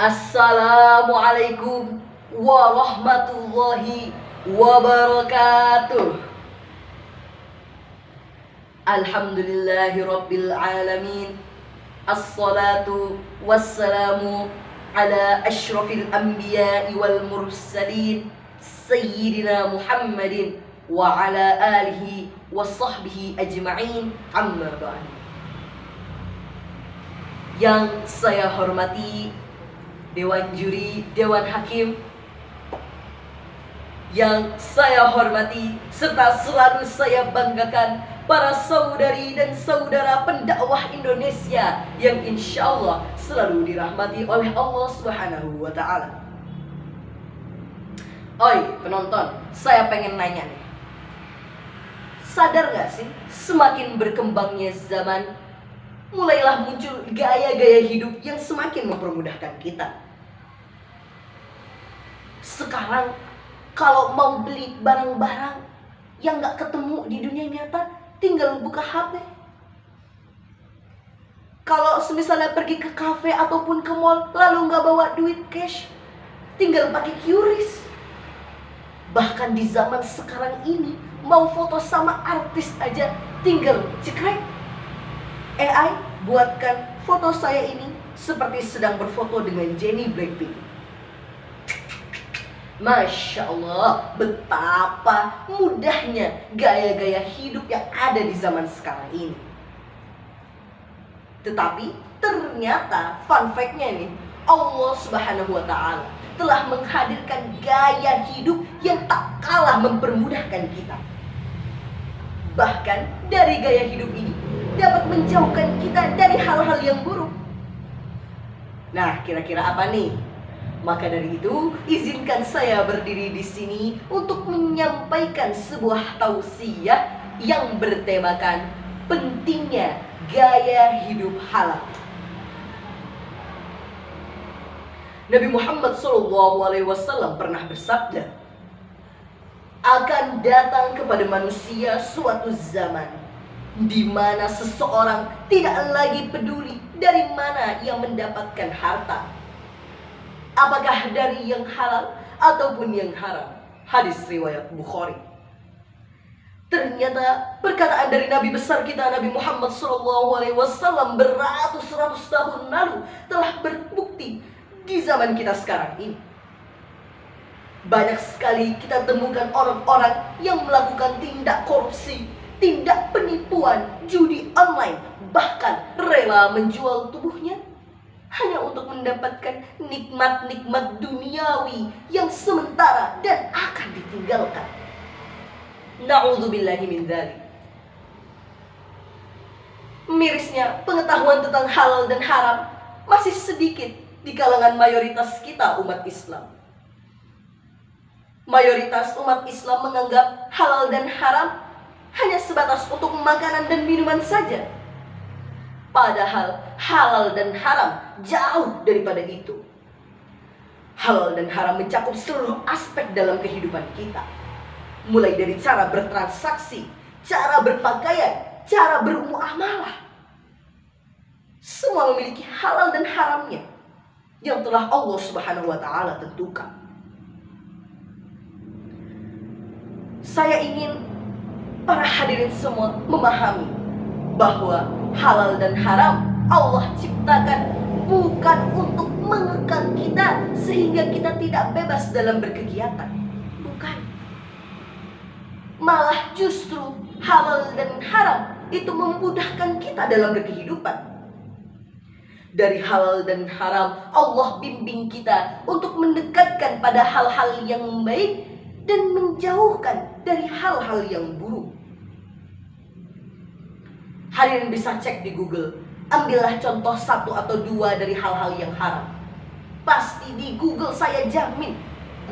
Assalamualaikum warahmatullahi wabarakatuh. Alhamdulillahi rabbil alamin. Assalatu wassalamu ala ashrafil anbiya'i wal mursalin Sayyidina Muhammadin wa ala alihi wa sahbihi ajma'in, amma ba'd. Yang saya hormati Dewan Juri, Dewan Hakim, yang saya hormati serta selalu saya banggakan para saudari dan saudara pendakwah Indonesia yang insya Allah selalu dirahmati oleh Allah Subhanahu wa Ta'ala. Oi penonton, saya pengen nanya nih, sadar gak sih semakin berkembangnya zaman, mulailah muncul gaya-gaya hidup yang semakin mempermudahkan kita. Sekarang kalau mau beli barang-barang yang gak ketemu di dunia nyata, tinggal buka HP. Kalau misalnya pergi ke kafe ataupun ke mall lalu gak bawa duit cash, tinggal pakai QRIS. Bahkan di zaman sekarang ini, mau foto sama artis aja tinggal cekrek. AI buatkan foto saya ini seperti sedang berfoto dengan Jennie Blackpink. Masya Allah, betapa mudahnya gaya-gaya hidup yang ada di zaman sekarang ini. Tetapi ternyata fun fact-nya nih, Allah Subhanahu wa Ta'ala telah menghadirkan gaya hidup yang tak kalah mempermudahkan kita. Bahkan dari gaya hidup ini dapat menjauhkan kita dari hal-hal yang buruk. Nah, kira-kira apa nih? Maka dari itu, izinkan saya berdiri di sini untuk menyampaikan sebuah tausiah yang bertemakan pentingnya gaya hidup halal. Nabi Muhammad SAW pernah bersabda, akan datang kepada manusia suatu zaman di mana seseorang tidak lagi peduli dari mana ia mendapatkan harta, apakah dari yang halal ataupun yang haram. Hadis riwayat Bukhari. Ternyata perkataan dari Nabi besar kita Nabi Muhammad SAW beratus-ratus tahun lalu telah berbukti di zaman kita sekarang ini. Banyak sekali kita temukan orang-orang yang melakukan tindak korupsi, tindak penipuan, judi online, bahkan rela menjual tubuhnya hanya untuk mendapatkan nikmat-nikmat duniawi yang sementara dan akan ditinggalkan. Na'udzubillahi min dzalik. Mirisnya pengetahuan tentang halal dan haram masih sedikit di kalangan mayoritas kita umat Islam. Mayoritas umat Islam menganggap halal dan haram hanya sebatas untuk makanan dan minuman saja. Padahal halal dan haram jauh daripada itu. Halal dan haram mencakup seluruh aspek dalam kehidupan kita. Mulai dari cara bertransaksi, cara berpakaian, cara bermuamalah. Semua memiliki halal dan haramnya yang telah Allah Subhanahu wa Ta'ala tentukan. Saya ingin para hadirin semua memahami bahwa halal dan haram Allah ciptakan bukan untuk mengekang kita sehingga kita tidak bebas dalam berkegiatan. Bukan. Malah justru halal dan haram itu memudahkan kita dalam berkehidupan. Dari halal dan haram Allah bimbing kita untuk mendekatkan pada hal-hal yang baik dan menjauhkan dari hal-hal yang buruk. Hadirin bisa cek di Google, ambillah contoh satu atau dua dari hal-hal yang haram. Pasti di Google, saya jamin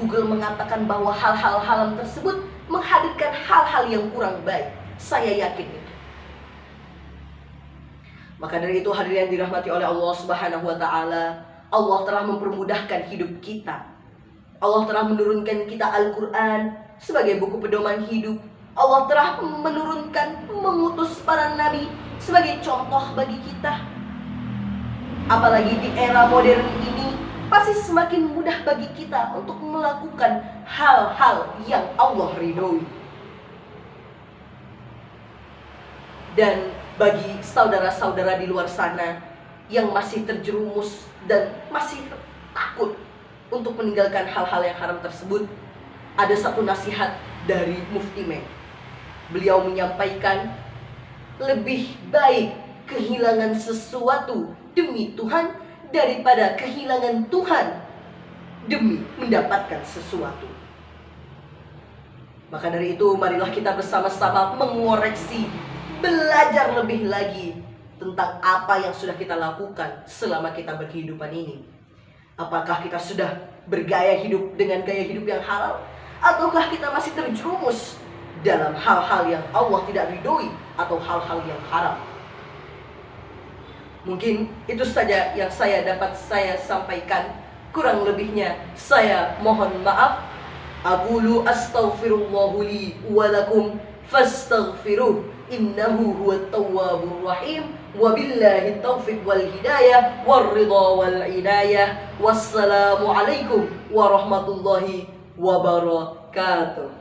Google mengatakan bahwa hal-hal haram tersebut menghadirkan hal-hal yang kurang baik. Saya yakin itu. Maka dari itu hadirin yang dirahmati oleh Allah Subhanahu wa Ta'ala, Allah telah mempermudahkan hidup kita. Allah telah menurunkan kita Al-Quran sebagai buku pedoman hidup. Allah telah menurunkan, mengutus para nabi sebagai contoh bagi kita. Apalagi di era modern ini, pasti semakin mudah bagi kita untuk melakukan hal-hal yang Allah ridhoi. Dan bagi saudara-saudara di luar sana yang masih terjerumus dan masih takut untuk meninggalkan hal-hal yang haram tersebut, ada satu nasihat dari Mufti Meng. Beliau menyampaikan, lebih baik kehilangan sesuatu demi Tuhan daripada kehilangan Tuhan demi mendapatkan sesuatu. Maka dari itu, marilah kita bersama-sama mengoreksi, belajar lebih lagi tentang apa yang sudah kita lakukan selama kita berkehidupan ini. Apakah kita sudah bergaya hidup dengan gaya hidup yang halal, ataukah kita masih terjerumus dalam hal-hal yang Allah tidak ridhoi atau hal-hal yang haram. Mungkin itu saja yang dapat saya sampaikan. Kurang lebihnya saya mohon maaf. Aqulu astaghfirullahu li wa lakum fastaghfiruh innahu huwat tawwabur rahim. Wabillahi taufiq wal hidayah war ridha wal inayah. Wassalamu alaikum warahmatullahi wabarakatuh.